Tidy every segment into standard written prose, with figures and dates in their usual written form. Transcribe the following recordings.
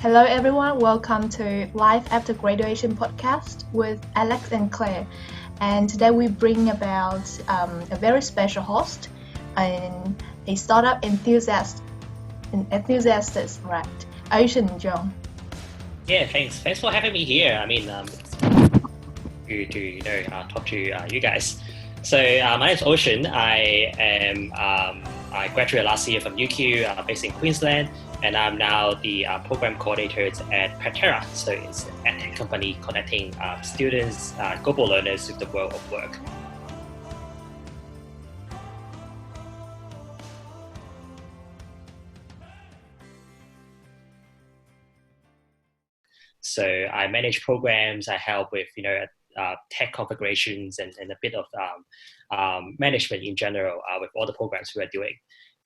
Hello, everyone. Welcome to Life After Graduation podcast with Alex and Claire. And today we bring about a very special host and a startup enthusiast, right? Ocean John. Yeah, thanks. Thanks for having me here. To talk to you guys. So my name is Ocean. I graduated last year from UQ, based in Queensland, and I'm now the program coordinator at Patera. So it's a tech company connecting students, global learners with the world of work. So I manage programs. I help with tech configurations and a bit of management in general with all the programs we are doing.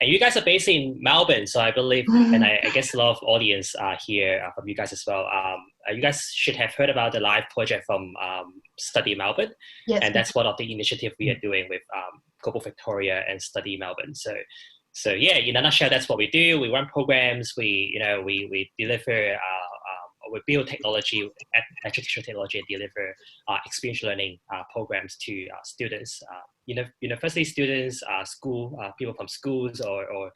And you guys are based in Melbourne, so I believe, and I guess a lot of audience here from you guys as well. You guys should have heard about the live project from Study Melbourne, Yes. and that's one of the initiative we are doing with Global Victoria and Study Melbourne. So yeah, in a nutshell, that's what we do. We run programs. We deliver. We build technology, educational technology, and deliver experiential learning programs to students, university students, school people from schools, or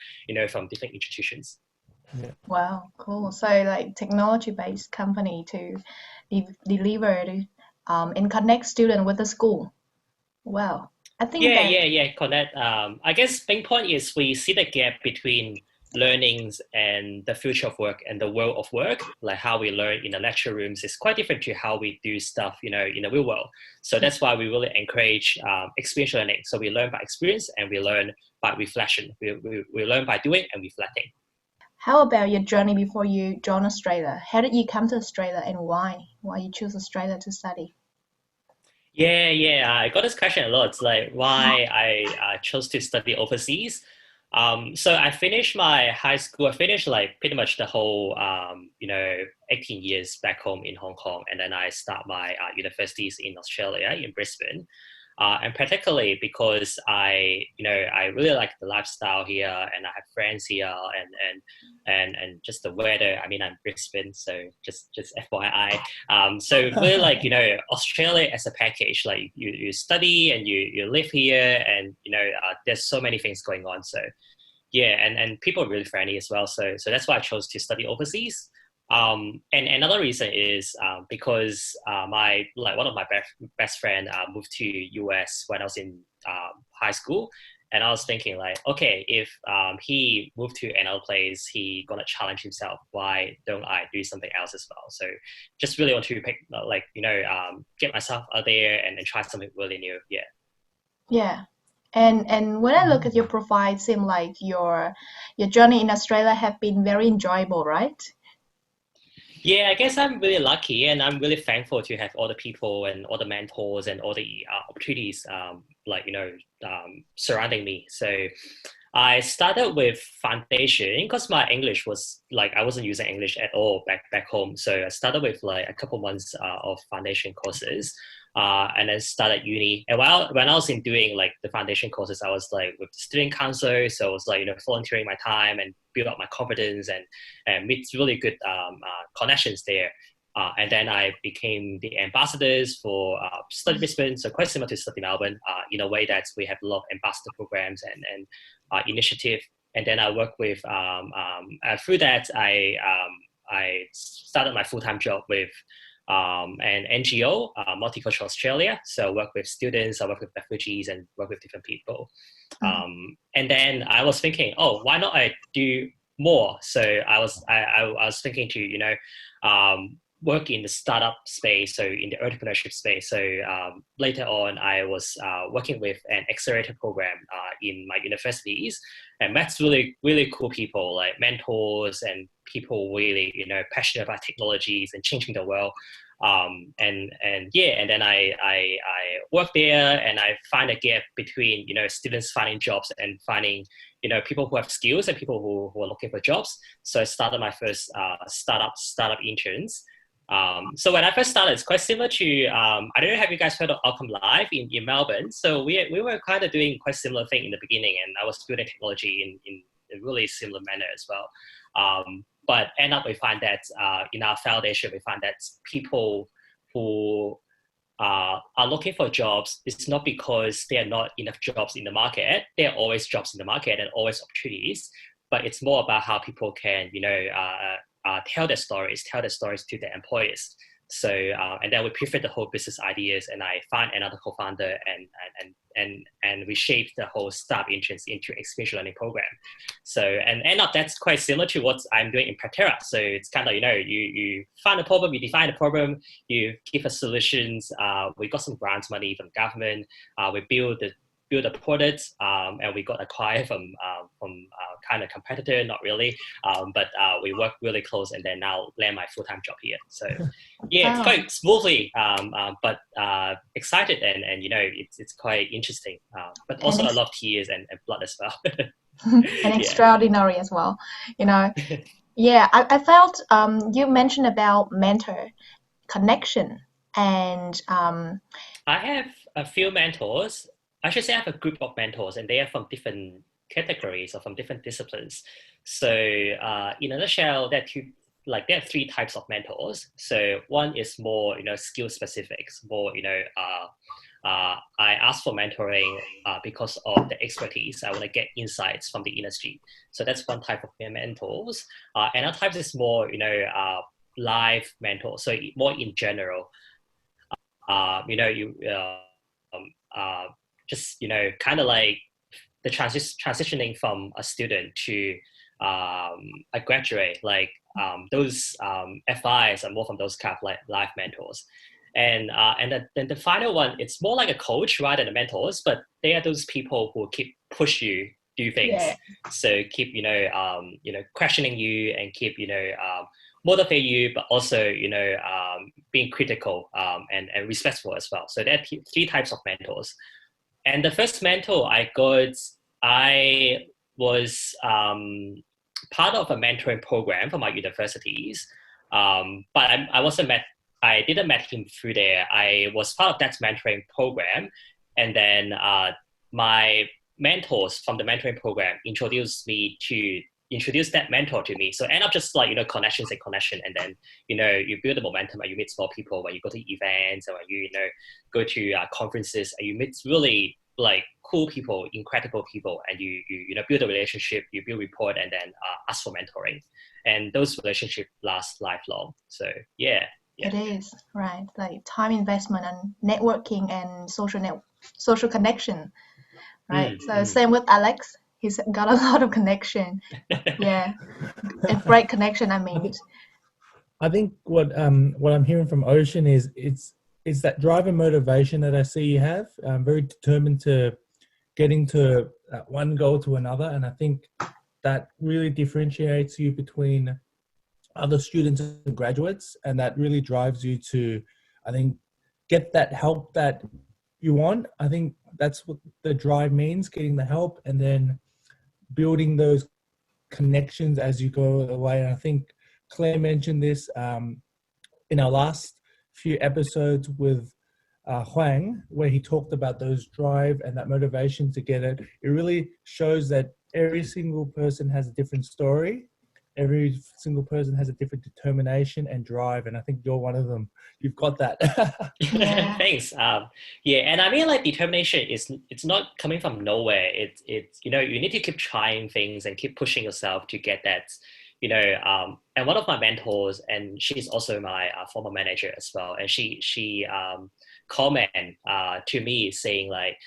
from different institutions. Yeah. Wow, cool. So like technology-based company to deliver and connect student with the school. Wow. I think Yeah, connect. I guess main point is we see the gap between learnings and the future of work and the world of work, like how we learn in the lecture rooms is quite different to how we do stuff, in the real world. So that's why we really encourage experiential learning. So we learn by experience and we learn by reflection. We learn by doing and reflecting. How about your journey before you joined Australia? How did you come to Australia and why? Why you choose Australia to study? Yeah. I got this question a lot. It's like why I chose to study overseas. So I finished my high school. I finished like pretty much the whole, 18 years back home in Hong Kong, and then I start my universities in Australia in Brisbane. And particularly because I really like the lifestyle here, and I have friends here, and just the weather. I mean, I'm Brisbane, so just FYI. So really like Australia as a package, like you study and you live here, and there's so many things going on. So yeah, and people are really friendly as well. So that's why I chose to study overseas. And another reason is because my like one of my best friend moved to US when I was in high school, and I was thinking like, okay, if he moved to another place, he gonna challenge himself. Why don't I do something else as well? So just really want to pick get myself out there and try something really new. Yeah. Yeah. And when I look at your profile, it seems like your journey in Australia have been very enjoyable, right? Yeah, I guess I'm really lucky, and I'm really thankful to have all the people and all the mentors and all the opportunities, surrounding me. So I started with foundation because my English was like I wasn't using English at all back home. So I started with like a couple months of foundation courses, and then started uni. And while when I was in doing like the foundation courses, I was like with the student council, so I was like volunteering my time and build up my confidence and meet really good connections there. And then I became the ambassadors for Study Brisbane, so quite similar to Study Melbourne, in a way that we have a lot of ambassador programs and initiative. And then I work with through that I started my full time job with an NGO, Multicultural Australia. So I work with students, I work with refugees, and work with different people. And then I was thinking, oh, why not I do more? So I was thinking to work in the startup space, so in the entrepreneurship space. So later on, I was working with an accelerator program in my universities, and that's really cool people, like mentors and people really passionate about technologies and changing the world. And then I work there, and I find a gap between students finding jobs and finding people who have skills and people who are looking for jobs. So I started my first startup interns. So when I first started, it's quite similar to I don't know, have you guys heard of Outcome Live in Melbourne? So we were kind of doing quite similar thing in the beginning, and I was building technology in a really similar manner as well. But end up we find that in our foundation, we find that people who are looking for jobs, it's not because there are not enough jobs in the market. There are always jobs in the market and always opportunities, but it's more about how people can, tell their stories to their employers. So, and then we pivot the whole business ideas, and I find another co-founder, and we shape the whole staff entrance into experiential learning program. So, and end up that's quite similar to what I'm doing in Practera. So it's kind of, you find a problem, you define the problem, you give us solutions. We got some grants money from government. We build a product, and we got acquired from kind of competitor, not really, but we work really close, and then now land my full-time job here. So yeah, it's quite smoothly, but excited, and it's quite interesting, but also a lot of tears and blood as well. And extraordinary as well, Yeah, I felt you mentioned about mentor connection, and I have a few mentors. I should say I have a group of mentors, and they are from different categories or from different disciplines. So in a nutshell, there are three types of mentors. So one is more, skill specifics, more, I ask for mentoring because of the expertise. I want to get insights from the industry. So that's one type of mentors. Another type is more, live mentors. So more in general, just kind of like the transitioning from a student to a graduate, like those FIs are more from those kind of like live mentors. And then the final one, it's more like a coach rather than a mentors, but they are those people who keep push you do things. Yeah. So keep questioning you, and keep motivate you, but also being critical and respectful as well. So there are three types of mentors. And the first mentor I got, I was part of a mentoring program from my universities, but I didn't met him through there. I was part of that mentoring program, and then my mentors from the mentoring program introduced that mentor to me. So end up just like, connections and connection. And then, you build the momentum, and you meet small people when you go to events, or when you, go to conferences, and you meet really like cool people, incredible people, and you build a relationship, you build rapport, and then ask for mentoring. And those relationships last lifelong. So yeah. It is, right. Like time investment and networking and social connection, right? So same with Alex. He's got a lot of connection. Yeah, a great connection. I think what I'm hearing from Ocean is it's that drive and motivation that I see you have. Very determined to getting to one goal to another, and I think that really differentiates you between other students and graduates, and that really drives you to, I think, get that help that you want. I think that's what the drive means, getting the help, and then building those connections as you go away. And I think Claire mentioned this in our last few episodes with Huang, where he talked about those drive and that motivation to get it. It really shows that every single person has a different story. Every single person has a different determination and drive, and I think you're one of them. You've got that. Yeah. Thanks. Yeah, and I mean, like, determination it's not coming from nowhere. It's you need to keep trying things and keep pushing yourself to get that. And one of my mentors, and she's also my former manager as well, and she comment to me saying like,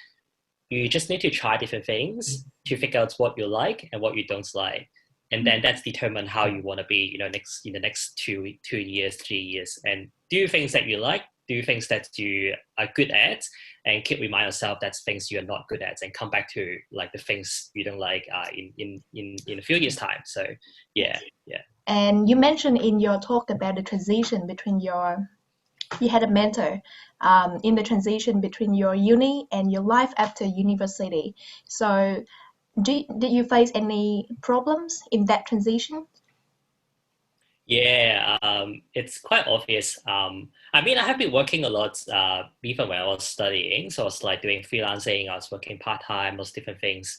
you just need to try different things to figure out what you like and what you don't like. And then that's determine how you want to be, in the next 2 years, 3 years, and do things that you like, do things that you are good at, and keep remind yourself that's things you're not good at, and come back to like the things you don't like in a few years time. So yeah. And you mentioned in your talk about the transition between you had a mentor in the transition between your uni and your life after university. So did you face any problems in that transition? Yeah, it's quite obvious. I mean, I have been working a lot even when I was studying. So I was like doing freelancing, I was working part-time, those different things.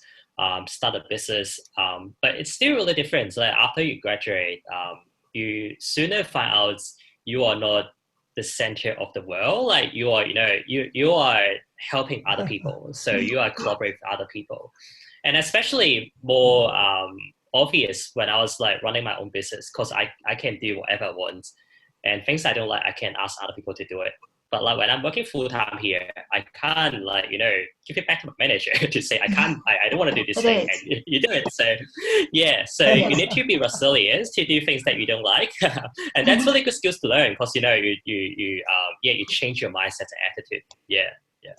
start a business. But it's still really different. So like after you graduate, you sooner find out you are not the center of the world. Like you are, you are helping other people. So you are collaborating with other people. And especially more obvious when I was like running my own business, because I can do whatever I want, and things I don't like, I can ask other people to do it. But like when I'm working full time here, I can't give it back to my manager to say I don't want to do this thing, and you do it. So yeah, so you need to be resilient to do things that you don't like, and that's really good skills to learn, because you change your mindset and attitude. Yeah.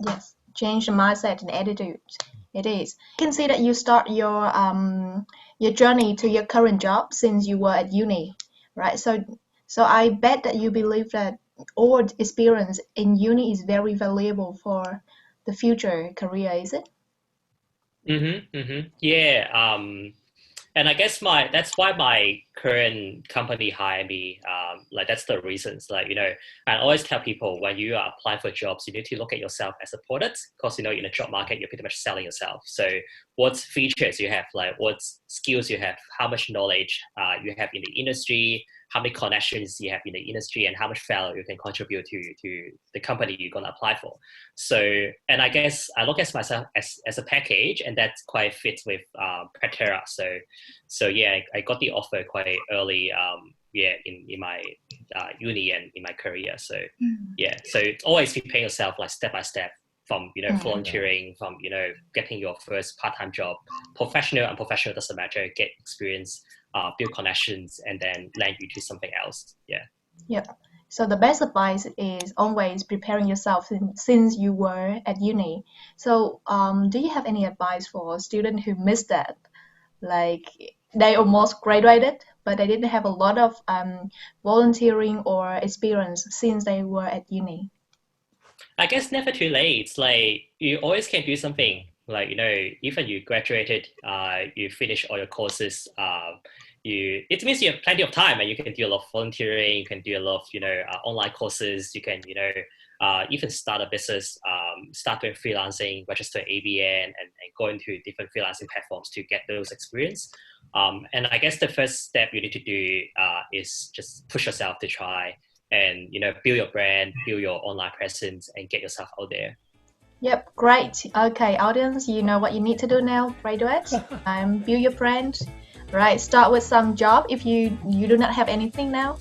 Yes, change the mindset and attitude. It is. You can see that you start your journey to your current job since you were at uni, right? So I bet that you believe that all experience in uni is very valuable for the future career, is it? Yeah. And I guess that's why my current company hired me. That's the reasons. I always tell people, when you are applying for jobs, you need to look at yourself as a product, because in a job market you're pretty much selling yourself. So what features you have, like what skills you have, how much knowledge you have in the industry, how many connections you have in the industry, and how much value you can contribute to the company you're going to apply for. So, and I guess I look at myself as a package, and that quite fits with Patera. So yeah, I got the offer quite early, in my uni and in my career. So yeah, so it's always preparing yourself like step by step, from volunteering, from getting your first part-time job, professional and unprofessional doesn't matter, get experience, build connections, and then land you to something else. Yep. So the best advice is always preparing yourself since you were at uni. So do you have any advice for students who missed that? Like they almost graduated, but they didn't have a lot of volunteering or experience since they were at uni. I guess never too late. It's like you always can do something. Like even you graduated, you finish all your courses. It means you have plenty of time, and you can do a lot of volunteering. You can do a lot of online courses. You can even start a business, start doing freelancing, register ABN, and go into different freelancing platforms to get those experience. And I guess the first step you need to do is just push yourself to try and build your brand, build your online presence, and get yourself out there. Yep, great. Okay, audience, you know what you need to do now, graduates. Build your brand. Right, start with some job if you do not have anything now,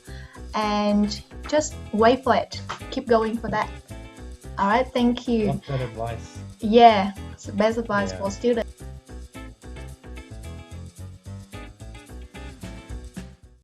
and just wait for it. Keep going for that. All right, thank you. What's that advice? Yeah, it's the best advice for students.